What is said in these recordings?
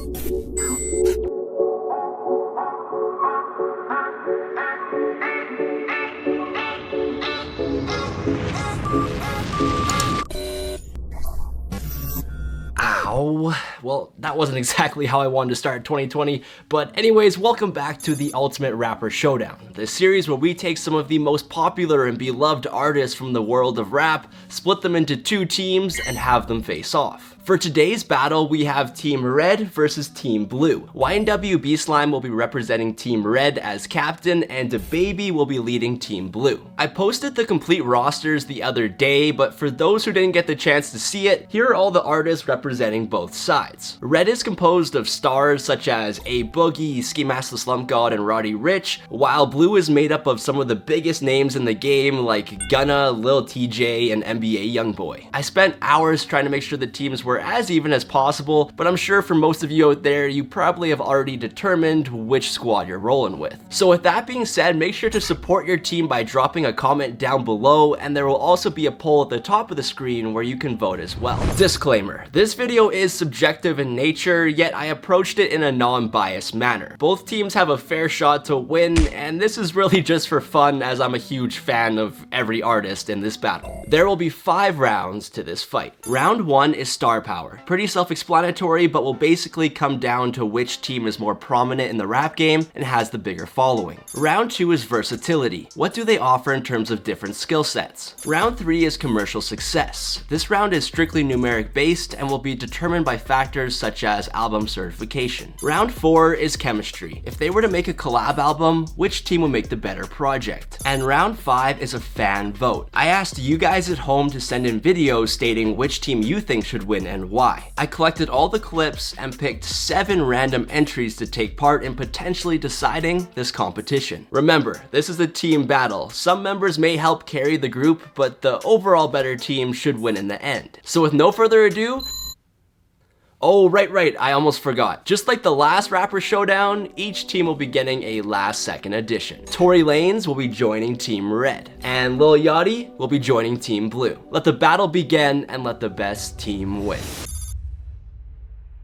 Ow. Well, that wasn't exactly how I wanted to start 2020, but anyways, welcome back to the Ultimate Rapper Showdown, the series where we take some of the most popular and beloved artists from the world of rap, split them into two teams, and have them face off. For today's battle, we have Team Red versus Team Blue. YNW Bslime will be representing Team Red as captain, and DaBaby will be leading Team Blue. I posted the complete rosters the other day, but for those who didn't get the chance to see it, here are all the artists representing both sides. Red is composed of stars such as BOOGIE, Ski Mask the Slump God, and Roddy Ricch, while Blue is made up of some of the biggest names in the game like Gunna, Lil TJ, and NBA YoungBoy. I spent hours trying to make sure the teams were as even as possible, but I'm sure for most of you out there, you probably have already determined which squad you're rolling with. So with that being said, make sure to support your team by dropping a comment down below, and there will also be a poll at the top of the screen where you can vote as well. Disclaimer, this video is subjective in nature, yet I approached it in a non-biased manner. Both teams have a fair shot to win, and this is really just for fun as I'm a huge fan of every artist in this battle. There will be 5 rounds to this fight. Round 1 is star power. Pretty self-explanatory, but will basically come down to which team is more prominent in the rap game and has the bigger following. Round 2 is versatility. What do they offer in terms of different skill sets? Round 3 is commercial success. This round is strictly numeric based and will be determined by factors such as album certification. Round 4 is chemistry. If they were to make a collab album, which team will make the better project? And round 5 is a fan vote. I asked you guys at home to send in videos stating which team you think should win and why. I collected all the clips and picked 7 random entries to take part in potentially deciding this competition. Remember, this is a team battle. Some members may help carry the group, but the overall better team should win in the end. So with no further ado, oh, right, I almost forgot. Just like the last Rapper Showdown, each team will be getting a last second addition. Tory Lanez will be joining Team Red, and Lil Yachty will be joining Team Blue. Let the battle begin and let the best team win.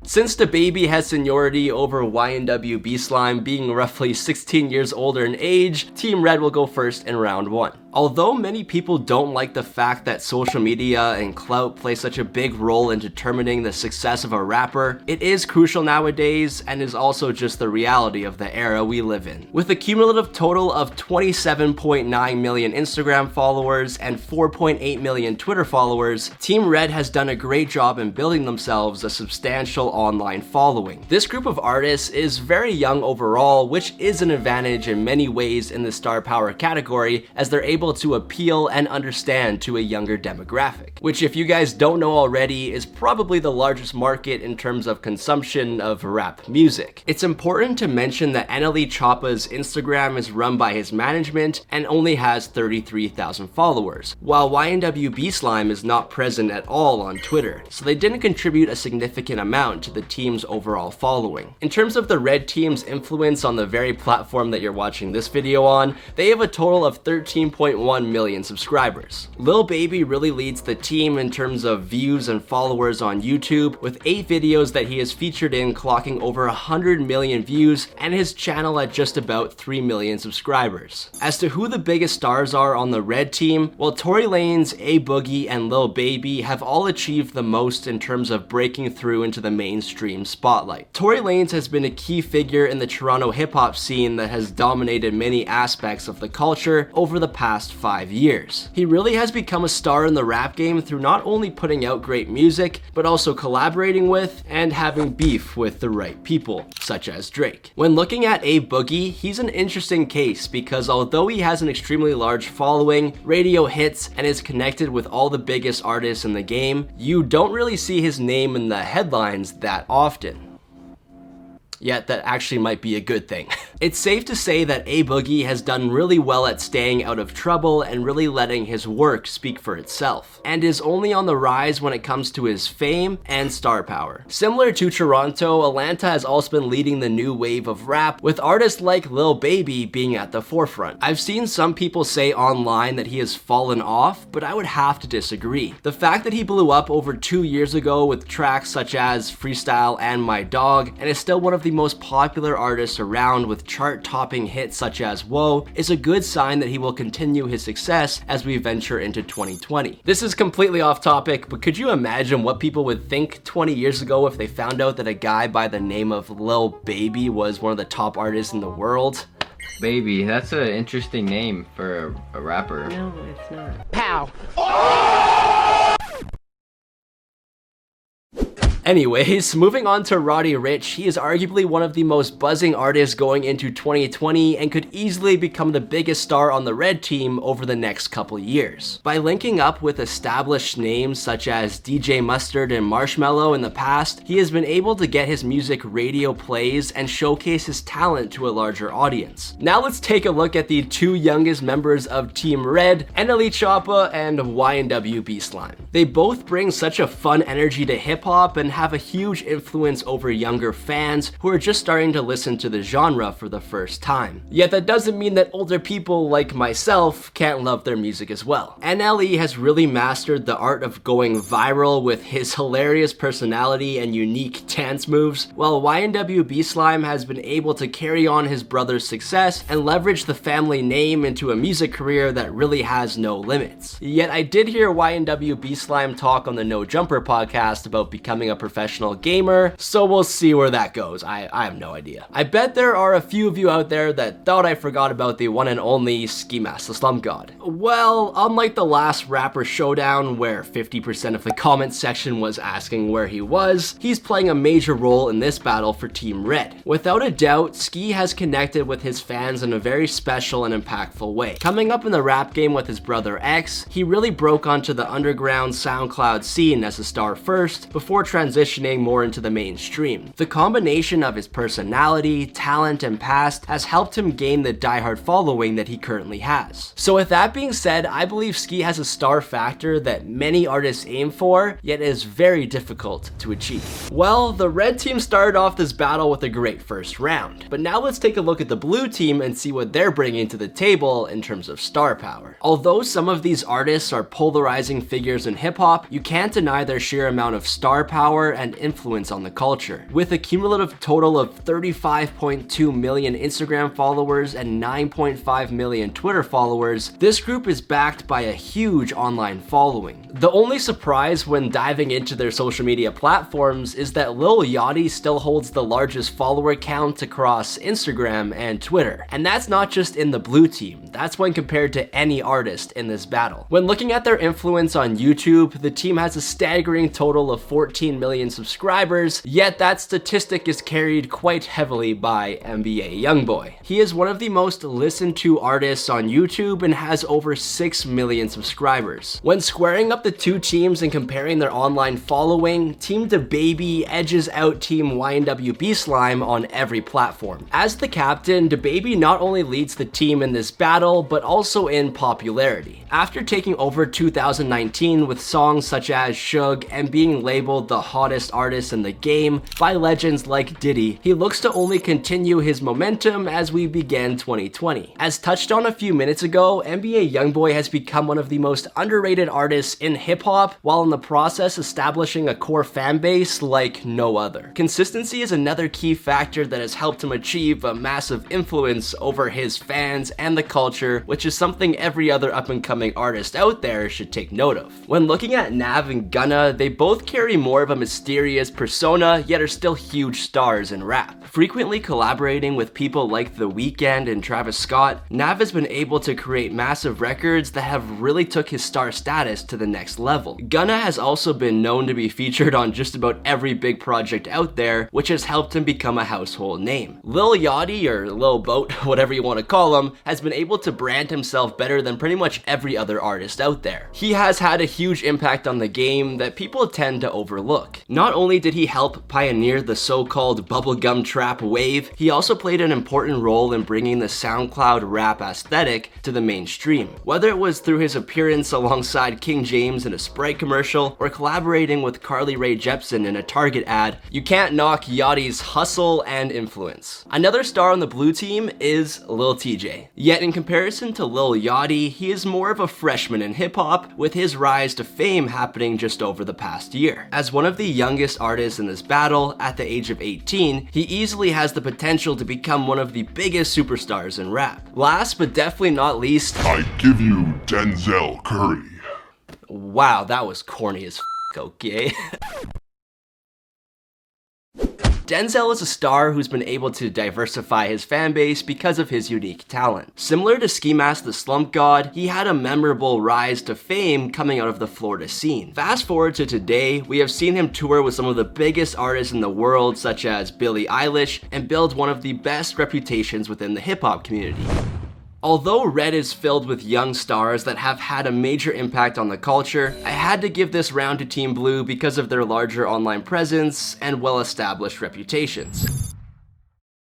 Since DaBaby has seniority over YNW Bslime, being roughly 16 years older in age, Team Red will go first in round 1. Although many people don't like the fact that social media and clout play such a big role in determining the success of a rapper, it is crucial nowadays and is also just the reality of the era we live in. With a cumulative total of 27.9 million Instagram followers and 4.8 million Twitter followers, Team Red has done a great job in building themselves a substantial online following. This group of artists is very young overall, which is an advantage in many ways in the star power category, as they're able to appeal and understand to a younger demographic, which if you guys don't know already is probably the largest market in terms of consumption of rap music. It's important to mention that Choppa's Instagram is run by his management and only has 33,000 followers, while YNW Bslime is not present at all on Twitter, so they didn't contribute a significant amount to the team's overall following. In terms of the Red team's influence on the very platform that you're watching this video on, they have a total of 13.1 million subscribers. Lil Baby really leads the team in terms of views and followers on YouTube, with 8 videos that he is featured in clocking over 100 million views and his channel at just about 3 million subscribers. As to who the biggest stars are on the Red team, well, Tory Lanez, BOOGIE, and Lil Baby have all achieved the most in terms of breaking through into the mainstream spotlight. Tory Lanez has been a key figure in the Toronto hip-hop scene that has dominated many aspects of the culture over the past 5 years. He really has become a star in the rap game through not only putting out great music, but also collaborating with and having beef with the right people, such as Drake. When looking at BOOGIE, he's an interesting case because although he has an extremely large following, radio hits, and is connected with all the biggest artists in the game, you don't really see his name in the headlines that often. Yet that actually might be a good thing. It's safe to say that A-Boogie has done really well at staying out of trouble and really letting his work speak for itself, and is only on the rise when it comes to his fame and star power. Similar to Toronto, Atlanta has also been leading the new wave of rap, with artists like Lil Baby being at the forefront. I've seen some people say online that he has fallen off, but I would have to disagree. The fact that he blew up over 2 years ago with tracks such as Freestyle and My Dog, and is still one of the most popular artists around with chart-topping hits such as Woah, is a good sign that he will continue his success as we venture into 2020. This is completely off topic, but could you imagine what people would think 20 years ago if they found out that a guy by the name of Lil Baby was one of the top artists in the world? Baby, that's an interesting name for a rapper. No, it's not. Pow! Anyways, moving on to Roddy Ricch, he is arguably one of the most buzzing artists going into 2020 and could easily become the biggest star on the red team over the next couple years. By linking up with established names such as DJ Mustard and Marshmello in the past, he has been able to get his music radio plays and showcase his talent to a larger audience. Now let's take a look at the two youngest members of Team Red, Choppa and YNW Bslime. They both bring such a fun energy to hip-hop and have a huge influence over younger fans who are just starting to listen to the genre for the first time. Yet that doesn't mean that older people like myself can't love their music as well. NLE has really mastered the art of going viral with his hilarious personality and unique dance moves, while YNW Bslime has been able to carry on his brother's success and leverage the family name into a music career that really has no limits. Yet I did hear YNW Bslime talk on the No Jumper podcast about becoming a professional gamer, so we'll see where that goes. I have no idea. I bet there are a few of you out there that thought I forgot about the one and only Ski Mask, the Slump God. Well, unlike the last Rapper Showdown, where 50% of the comment section was asking where he was, he's playing a major role in this battle for Team Red. Without a doubt, Ski has connected with his fans in a very special and impactful way. Coming up in the rap game with his brother X, he really broke onto the underground SoundCloud scene as a star first, before transitioning more into the mainstream. The combination of his personality, talent, and past has helped him gain the diehard following that he currently has. So with that being said, I believe Ski has a star factor that many artists aim for, yet is very difficult to achieve. Well, the red team started off this battle with a great first round, but now let's take a look at the blue team and see what they're bringing to the table in terms of star power. Although some of these artists are polarizing figures in hip-hop, you can't deny their sheer amount of star power and influence on the culture. With a cumulative total of 35.2 million Instagram followers and 9.5 million Twitter followers, this group is backed by a huge online following. The only surprise when diving into their social media platforms is that Lil Yachty still holds the largest follower count across Instagram and Twitter. And that's not just in the blue team, that's when compared to any artist in this battle. When looking at their influence on YouTube, the team has a staggering total of 14 million subscribers, yet that statistic is carried quite heavily by NBA YoungBoy. He is one of the most listened to artists on YouTube and has over 6 million subscribers. When squaring up the two teams and comparing their online following, Team DaBaby edges out Team YNW Bslime on every platform. As the captain, DaBaby not only leads the team in this battle, but also in popularity. After taking over 2019 with songs such as Suge and being labeled the hottest artist in the game by legends like Diddy, he looks to only continue his momentum as we begin 2020. As touched on a few minutes ago, NBA YoungBoy has become one of the most underrated artists in hip-hop, while in the process establishing a core fan base like no other. Consistency is another key factor that has helped him achieve a massive influence over his fans and the culture, which is something every other up-and-coming artist out there should take note of. When looking at Nav and Gunna, they both carry more of a mysterious persona, yet are still huge stars in rap. Frequently collaborating with people like The Weeknd and Travis Scott, Nav has been able to create massive records that have really took his star status to the next level. Gunna has also been known to be featured on just about every big project out there, which has helped him become a household name. Lil Yachty, or Lil Boat, whatever you want to call him, has been able to brand himself better than pretty much every other artist out there. He has had a huge impact on the game that people tend to overlook. funk. Not only did he help pioneer the so-called bubblegum trap wave, he also played an important role in bringing the SoundCloud rap aesthetic to the mainstream. Whether it was through his appearance alongside King James in a Sprite commercial or collaborating with Carly Rae Jepsen in a Target ad, you can't knock Yachty's hustle and influence. Another star on the blue team is Lil TJ. Yet in comparison to Lil Yachty, he is more of a freshman in hip-hop, with his rise to fame happening just over the past year. As one of the youngest artists in this battle, at the age of 18, he easily has the potential to become one of the biggest superstars in rap. Last but definitely not least, I give you Denzel Curry. Wow, that was corny as f, okay? Denzel is a star who's been able to diversify his fanbase because of his unique talent. Similar to Ski Mask the Slump God, he had a memorable rise to fame coming out of the Florida scene. Fast forward to today, we have seen him tour with some of the biggest artists in the world, such as Billie Eilish, and build one of the best reputations within the hip-hop community. Although Red is filled with young stars that have had a major impact on the culture, I had to give this round to Team Blue because of their larger online presence and well-established reputations.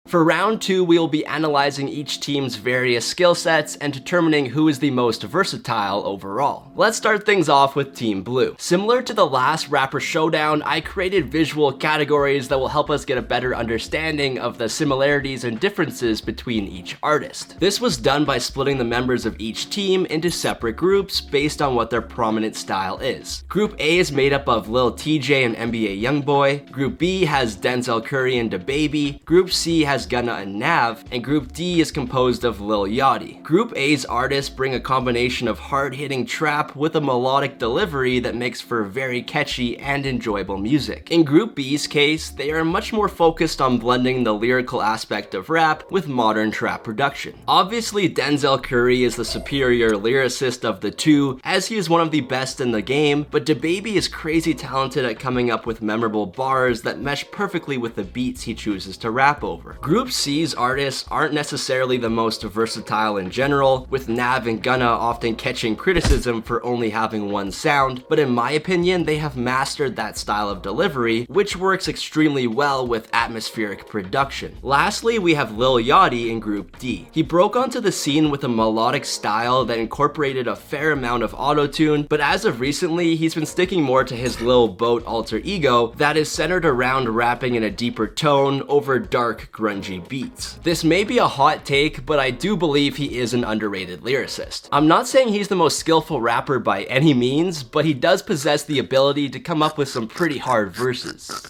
For round 2, we will be analyzing each team's various skill sets and determining who is the most versatile overall. Let's start things off with Team Blue. Similar to the last Rapper Showdown, I created visual categories that will help us get a better understanding of the similarities and differences between each artist. This was done by splitting the members of each team into separate groups based on what their prominent style is. Group A is made up of Lil TJ and NBA YoungBoy. Group B has Denzel Curry and DaBaby. Group C has Gunna and Nav, and Group D is composed of Lil Yachty. Group A's artists bring a combination of hard-hitting trap with a melodic delivery that makes for very catchy and enjoyable music. In Group B's case, they are much more focused on blending the lyrical aspect of rap with modern trap production. Obviously, Denzel Curry is the superior lyricist of the two, as he is one of the best in the game, but DaBaby is crazy talented at coming up with memorable bars that mesh perfectly with the beats he chooses to rap over. Group C's artists aren't necessarily the most versatile in general, with Nav and Gunna often catching criticism for only having one sound, but in my opinion, they have mastered that style of delivery, which works extremely well with atmospheric production. Lastly, we have Lil Yachty in Group D. He broke onto the scene with a melodic style that incorporated a fair amount of auto-tune, but as of recently, he's been sticking more to his Lil Boat alter ego that is centered around rapping in a deeper tone over dark, grungy beats. This may be a hot take, but I do believe he is an underrated lyricist. I'm not saying he's the most skillful rapper by any means, but he does possess the ability to come up with some pretty hard verses.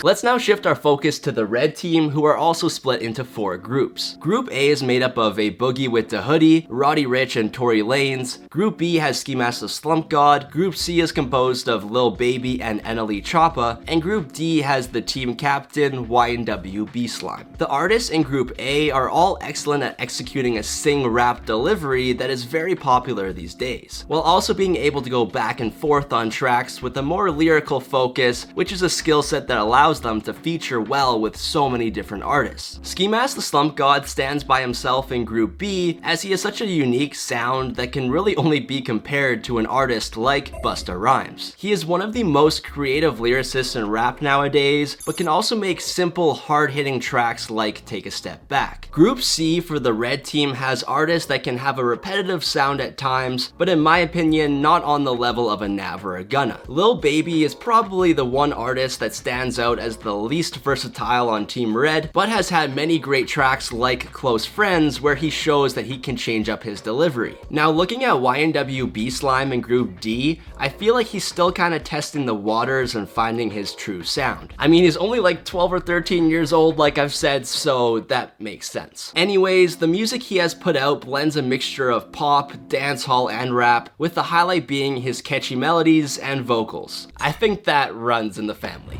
Let's now shift our focus to the red team, who are also split into 4 groups. Group A is made up of a Boogie with the HOODIE, Roddy Ricch and Tory Lanez. Group B has Ski Mask the Slump God. Group C is composed of Lil Baby and Choppa, and Group D has the team captain YNW Bslime. The artists in Group A are all excellent at executing a sing-rap delivery that is very popular these days, while also being able to go back and forth on tracks with a more lyrical focus, which is a skill set that allows them to feature well with so many different artists. Ski Mask the Slump God stands by himself in Group B, as he has such a unique sound that can really only be compared to an artist like Busta Rhymes. He is one of the most creative lyricists in rap nowadays, but can also make simple, hard-hitting tracks like Take a Step Back. Group C for the red team has artists that can have a repetitive sound at times, but in my opinion, not on the level of a Nav or a Gunna. Lil Baby is probably the one artist that stands out as the least versatile on Team Red, but has had many great tracks like Close Friends, where he shows that he can change up his delivery. Now, looking at YNW Bslime in Group D, I feel like he's still kind of testing the waters and finding his true sound. I mean, he's only like 12 or 13 years old, like I've said, so that makes sense. Anyways, the music he has put out blends a mixture of pop, dancehall, and rap, with the highlight being his catchy melodies and vocals. I think that runs in the family.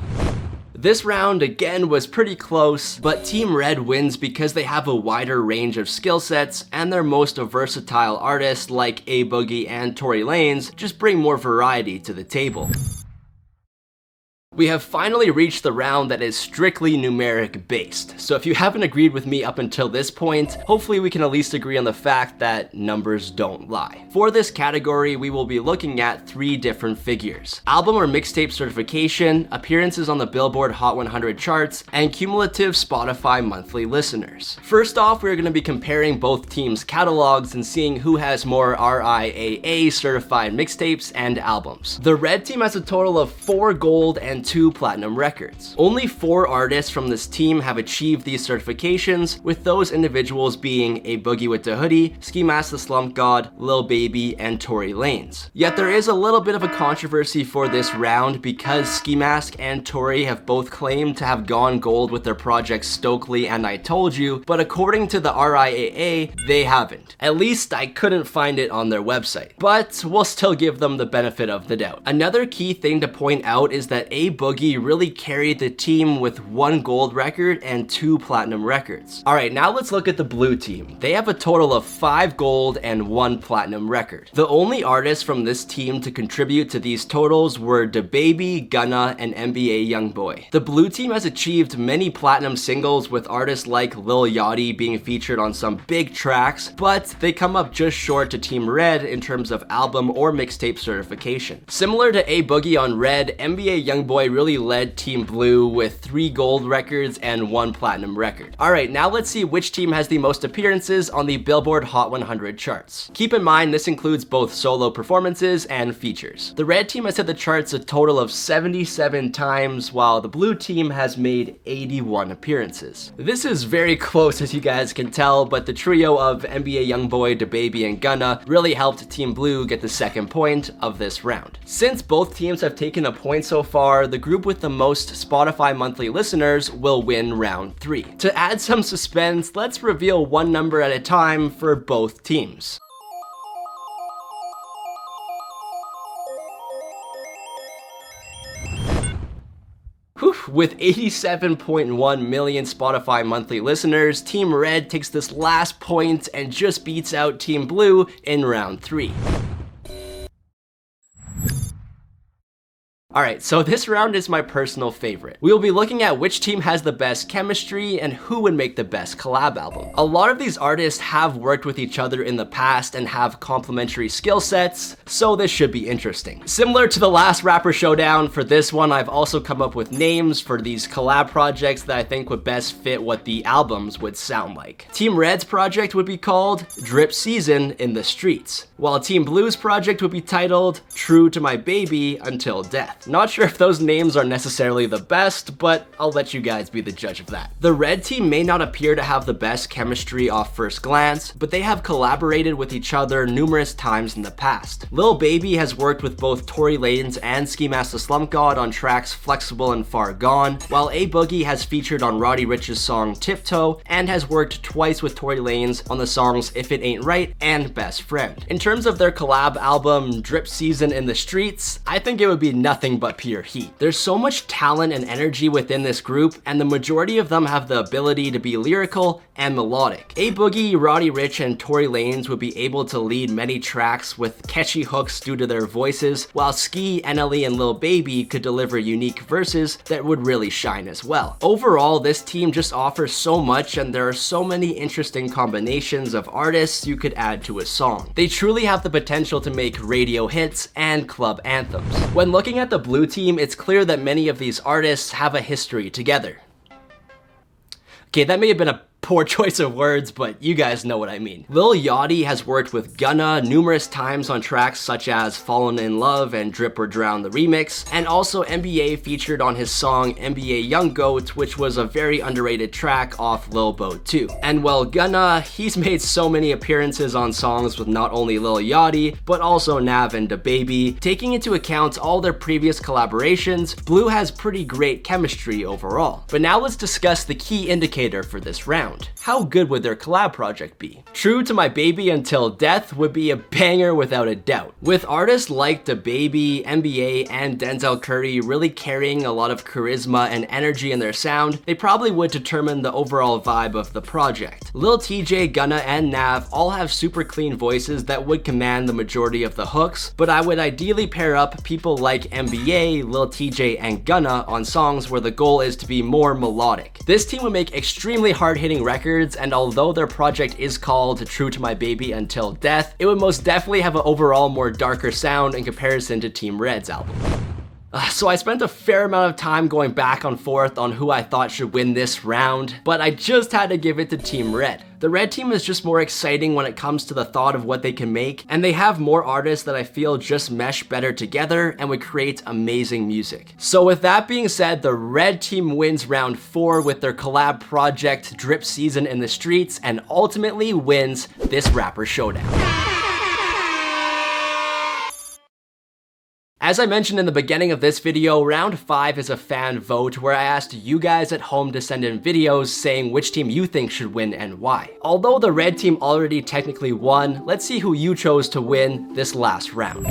This round again was pretty close, but Team Red wins because they have a wider range of skill sets, and their most versatile artists like A Boogie and Tory Lanez just bring more variety to the table. We have finally reached the round that is strictly numeric based. So if you haven't agreed with me up until this point, hopefully we can at least agree on the fact that numbers don't lie. For this category, we will be looking at 3 different figures: album or mixtape certification, appearances on the Billboard Hot 100 charts, and cumulative Spotify monthly listeners. First off, we're going to be comparing both teams' catalogs and seeing who has more RIAA certified mixtapes and albums. The red team has a total of 4 gold and 2 platinum records. Only 4 artists from this team have achieved these certifications, with those individuals being A Boogie with the Hoodie, Ski Mask the Slump God, Lil Baby, and Tory Lanez. Yet there is a little bit of a controversy for this round because Ski Mask and Tory have both claimed to have gone gold with their projects Stokely and I Told You, but according to the RIAA, they haven't. At least I couldn't find it on their website, but we'll still give them the benefit of the doubt. Another key thing to point out is that A Boogie really carried the team with 1 gold record and 2 platinum records. Alright, now let's look at the blue team. They have a total of 5 gold and 1 platinum record. The only artists from this team to contribute to these totals were DaBaby, Gunna, and NBA YoungBoy. The blue team has achieved many platinum singles with artists like Lil Yachty being featured on some big tracks, but they come up just short to Team Red in terms of album or mixtape certification. Similar to A Boogie on Red, NBA YoungBoy really led Team Blue with 3 gold records and 1 platinum record. Alright, now let's see which team has the most appearances on the Billboard Hot 100 charts. Keep in mind this includes both solo performances and features. The red team has hit the charts a total of 77 times, while the blue team has made 81 appearances. This is very close as you guys can tell, but the trio of NBA YoungBoy, DaBaby, and Gunna really helped Team Blue get the 2nd point of this round. Since both teams have taken a point so far, the group with the most Spotify monthly listeners will win round 3. To add some suspense, let's reveal one number at a time for both teams. With 87.1 million Spotify monthly listeners, Team Red takes this last point and just beats out Team Blue in round 3. Alright, so this round is my personal favorite. We will be looking at which team has the best chemistry and who would make the best collab album. A lot of these artists have worked with each other in the past and have complementary skill sets, so this should be interesting. Similar to the last Rapper Showdown, for this one I've also come up with names for these collab projects that I think would best fit what the albums would sound like. Team Red's project would be called Drip Season in the Streets, while Team Blue's project would be titled True to My Baby Until Death. Not sure if those names are necessarily the best, but I'll let you guys be the judge of that. The red team may not appear to have the best chemistry off first glance, but they have collaborated with each other numerous times in the past. Lil Baby has worked with both Tory Lanez and Ski Mask the Slump God on tracks Flexible and Far Gone, while A Boogie has featured on Roddy Ricch's song Tiptoe and has worked twice with Tory Lanez on the songs If It Ain't Right and Best Friend. In terms of their collab album Drip Season in the Streets, I think it would be nothing but pure heat. There's so much talent and energy within this group, and the majority of them have the ability to be lyrical and melodic. A Boogie, Roddy Ricch, and Tory Lanez would be able to lead many tracks with catchy hooks due to their voices, while Ski, NLE, and Lil Baby could deliver unique verses that would really shine as well. Overall, this team just offers so much, and there are so many interesting combinations of artists you could add to a song. They truly have the potential to make radio hits and club anthems. When looking at the blue team, it's clear that many of these artists have a history together. Okay, that may have been a poor choice of words, but you guys know what I mean. Lil Yachty has worked with Gunna numerous times on tracks such as Fallen in Love and Drip or Drown the remix, and also NBA featured on his song NBA Young Goat, which was a very underrated track off Lil Boat 2. And well, Gunna, he's made so many appearances on songs with not only Lil Yachty, but also Nav and DaBaby. Taking into account all their previous collaborations, Blue has pretty great chemistry overall. But now let's discuss the key indicator for this round. sound. How good would their collab project be? True to My Baby Until Death would be a banger without a doubt. With artists like DaBaby, NBA, and Denzel Curry really carrying a lot of charisma and energy in their sound, they probably would determine the overall vibe of the project. Lil TJ, Gunna, and Nav all have super clean voices that would command the majority of the hooks, but I would ideally pair up people like NBA, Lil TJ, and Gunna on songs where the goal is to be more melodic. This team would make extremely hard-hitting records, and although their project is called True to My Baby Until Death, it would most definitely have an overall more darker sound in comparison to Team Red's album. So I spent a fair amount of time going back and forth on who I thought should win this round, but I just had to give it to Team Red. The Red team is just more exciting when it comes to the thought of what they can make, and they have more artists that I feel just mesh better together and would create amazing music. So with that being said, the Red team wins round 4 with their collab project Drip Season in the Streets, and ultimately wins this Rapper Showdown. As I mentioned in the beginning of this video, round 5 is a fan vote where I asked you guys at home to send in videos saying which team you think should win and why. Although the Red team already technically won, let's see who you chose to win this last round.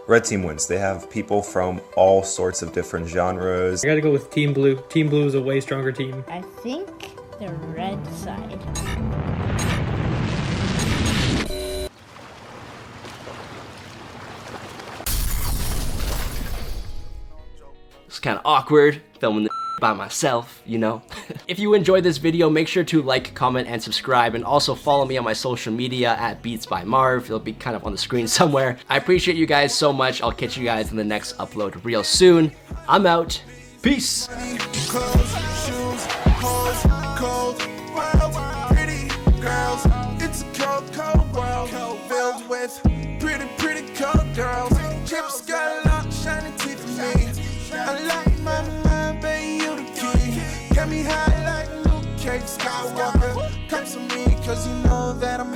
Red team wins. They have people from all sorts of different genres. I gotta go with Team Blue. Team Blue is a way stronger team. I think the red side. It's kind of awkward filming this by myself, you know? If you enjoyed this video, make sure to like, comment, and subscribe, and also follow me on my social media at Beatz by Marv. It'll be kind of on the screen somewhere. I appreciate you guys so much. I'll catch you guys in the next upload real soon. I'm out. Peace. Skywalker, come to me, cause you know that I'm